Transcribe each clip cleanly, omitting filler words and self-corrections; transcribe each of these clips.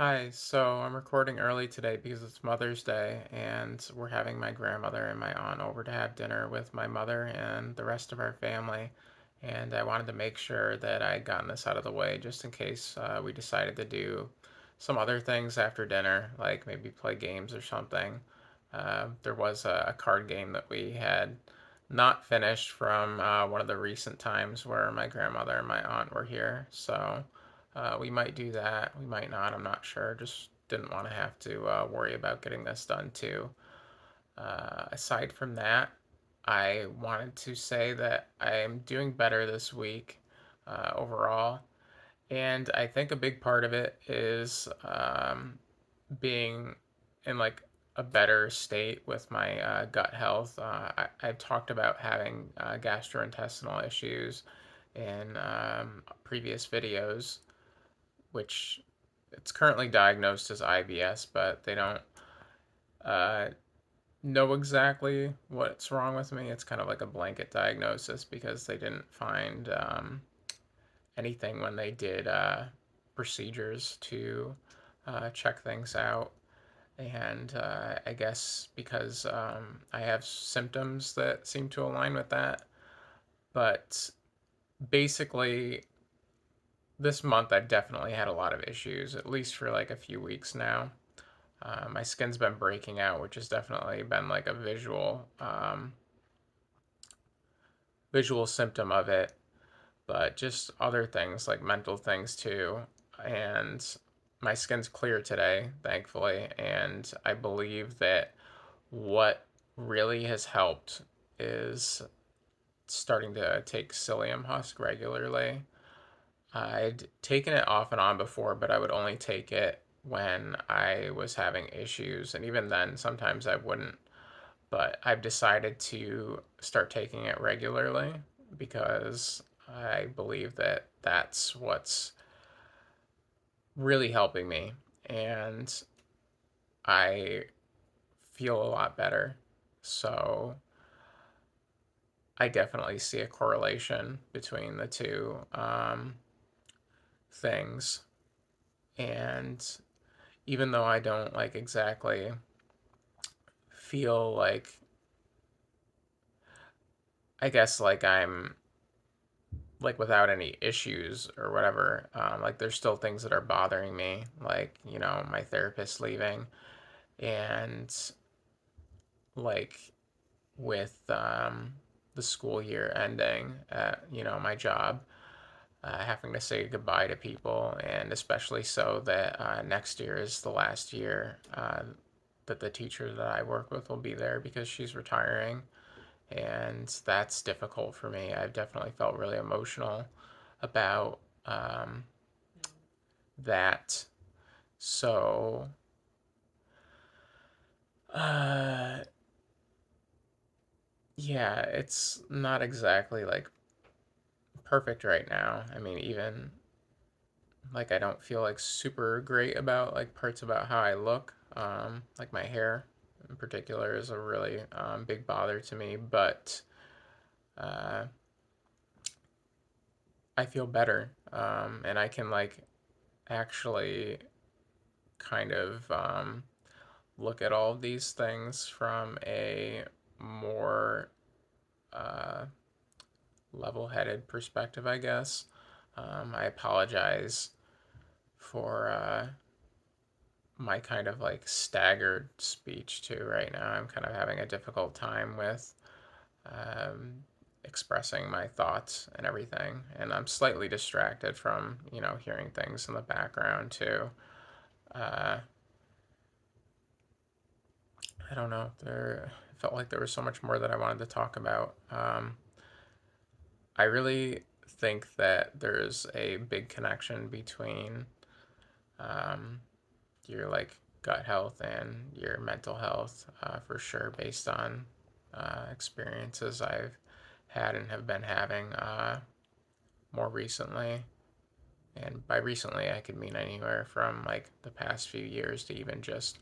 Hi, so I'm recording early today because it's Mother's Day, and we're having my grandmother and my aunt over to have dinner with my mother and the rest of our family. And I wanted to make sure that I had gotten this out of the way just in case we decided to do some other things after dinner, like maybe play games or something. There was a card game that we had not finished from one of the recent times where my grandmother and my aunt were here. So. We might do that. We might not. I'm not sure. Just didn't want to have to worry about getting this done too. Aside from that, I wanted to say that I'm doing better this week overall. And I think a big part of it is being in like a better state with my gut health. I've talked about having gastrointestinal issues in previous videos, which it's currently diagnosed as IBS, but they don't uh, know exactly what's wrong with me. It's kind of like a blanket diagnosis because they didn't find anything when they did procedures to check things out. And I guess because I have symptoms that seem to align with that. But basically, this month I've definitely had a lot of issues, at least for like a few weeks now. My skin's been breaking out, which has definitely been like a visual symptom of it, but just other things like mental things too. And my skin's clear today, thankfully, and I believe that what really has helped is starting to take psyllium husk regularly. I'd taken it off and on before, but I would only take it when I was having issues, and even then, sometimes I wouldn't. But I've decided to start taking it regularly because I believe that that's what's really helping me, and I feel a lot better. So I definitely see a correlation between the two things. And even though I don't like exactly feel like, I guess like I'm like without any issues or whatever, like there's still things that are bothering me, like my therapist leaving, and like with the school year ending at my job, having to say goodbye to people, and especially so that next year is the last year that the teacher that I work with will be there because she's retiring, and that's difficult for me. I've definitely felt really emotional about that. So, uh, yeah, it's not exactly like perfect right now. I mean, even like I don't feel like super great about like parts about how I look. Like my hair in particular is a really big bother to me, but uh, I feel better, and I can like actually kind of look at all of these things from a more uh, level-headed perspective, I guess. I apologize for my kind of like staggered speech too right now. I'm kind of having a difficult time with um, expressing my thoughts and everything, and I'm slightly distracted from hearing things in the background too. Uh, I don't know. There felt like there was so much more that I wanted to talk about. I really think that there's a big connection between um, your like gut health and your mental health, for sure, based on experiences I've had and have been having more recently. And by recently, I could mean anywhere from like the past few years to even just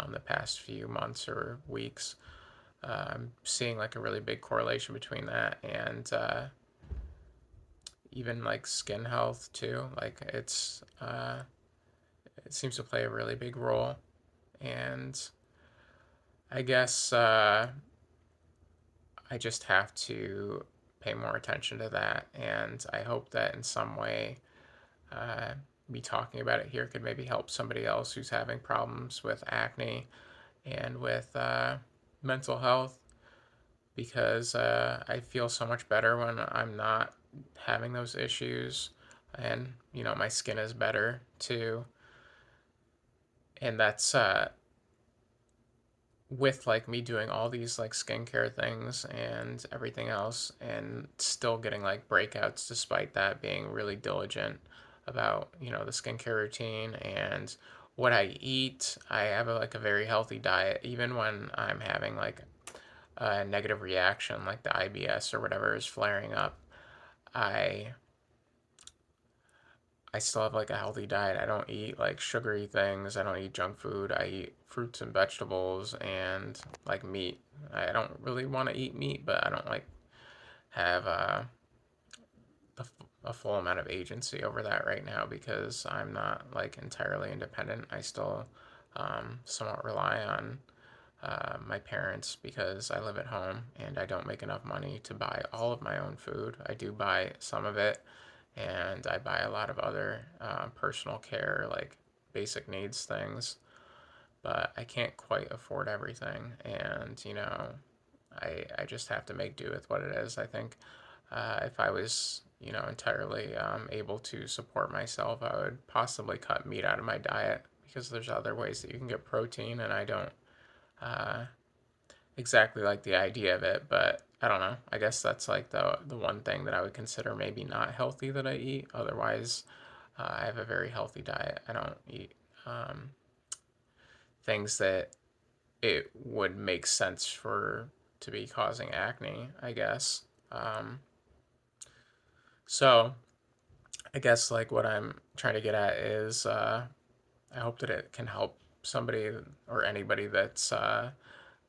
the past few months or weeks. Seeing like a really big correlation between that and even like skin health too. Like it seems to play a really big role. And I guess I just have to pay more attention to that. And I hope that in some way, uh, me talking about it here could maybe help somebody else who's having problems with acne and with mental health, because I feel so much better when I'm not having those issues, and my skin is better too. And that's with like me doing all these like skincare things and everything else, and still getting like breakouts despite that, being really diligent about the skincare routine and what I eat. I have like a very healthy diet, even when I'm having like a negative reaction, like the IBS or whatever is flaring up. I I still have like a healthy diet. I don't eat like sugary things. I don't eat junk food. I eat fruits and vegetables and like meat. I don't really want to eat meat, but I don't like have a full amount of agency over that right now because I'm not like entirely independent. I still somewhat rely on my parents because I live at home and I don't make enough money to buy all of my own food. I do buy some of it, and I buy a lot of other personal care, like basic needs things, but I can't quite afford everything. And, I just have to make do with what it is. I think if I was, entirely able to support myself, I would possibly cut meat out of my diet because there's other ways that you can get protein, and I don't uh, exactly like the idea of it, but I don't know. I guess that's like the one thing that I would consider maybe not healthy that I eat. Otherwise, I have a very healthy diet. I don't eat um, things that it would make sense for to be causing acne, I guess. Um, so I guess like what I'm trying to get at is I hope that it can help somebody or anybody that's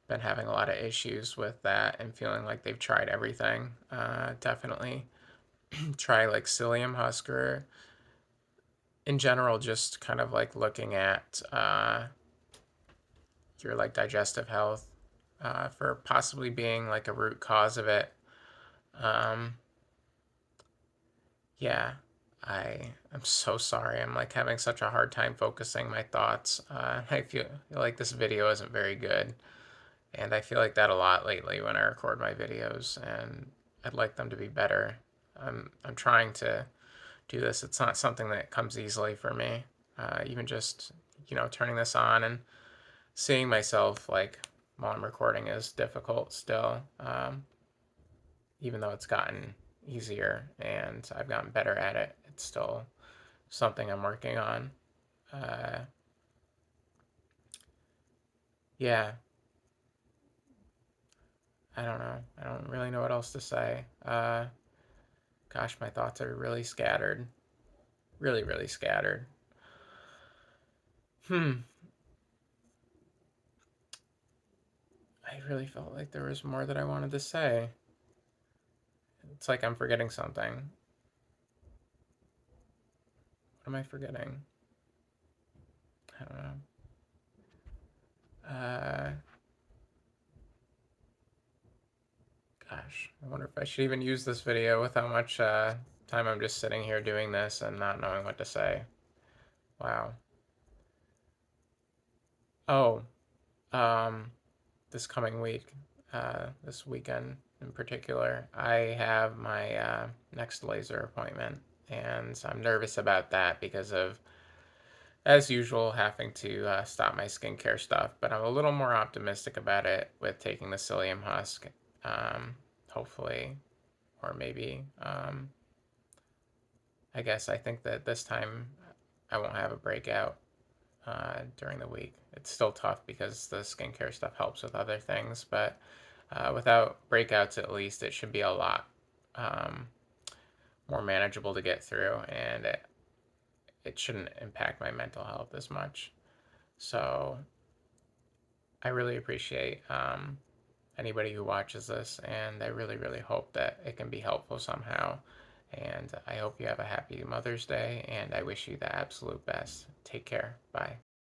been having a lot of issues with that and feeling like they've tried everything. Definitely try like psyllium husker in general, just kind of like looking at your like digestive health for possibly being like a root cause of it. Um, yeah, I'm so sorry. I'm like having such a hard time focusing my thoughts. I feel like this video isn't very good, and I feel like that a lot lately when I record my videos, and I'd like them to be better. I'm trying to do this. It's not something that comes easily for me. Even just turning this on and seeing myself like while I'm recording is difficult still. Even though it's gotten easier and I've gotten better at it, it's still something I'm working on. Uh, yeah, I don't know. I don't really know what else to say. Gosh, my thoughts are really scattered. Really, really scattered. Hmm. I really felt like there was more that I wanted to say. It's like I'm forgetting something. What am I forgetting? I don't know. Uh, Gosh, I wonder if I should even use this video with how much time I'm just sitting here doing this and not knowing what to say. Wow. Oh, um, this coming week, this weekend in particular, I have my next laser appointment, and I'm nervous about that because of, as usual, having to stop my skincare stuff. But I'm a little more optimistic about it with taking the psyllium husk, um, hopefully, or maybe. I guess I think that this time I won't have a breakout during the week. It's still tough because the skincare stuff helps with other things, but without breakouts, at least it should be a lot um, more manageable to get through, and it shouldn't impact my mental health as much. So I really appreciate anybody who watches this, and I really, really hope that it can be helpful somehow. And I hope you have a happy Mother's Day, and I wish you the absolute best. Take care. Bye.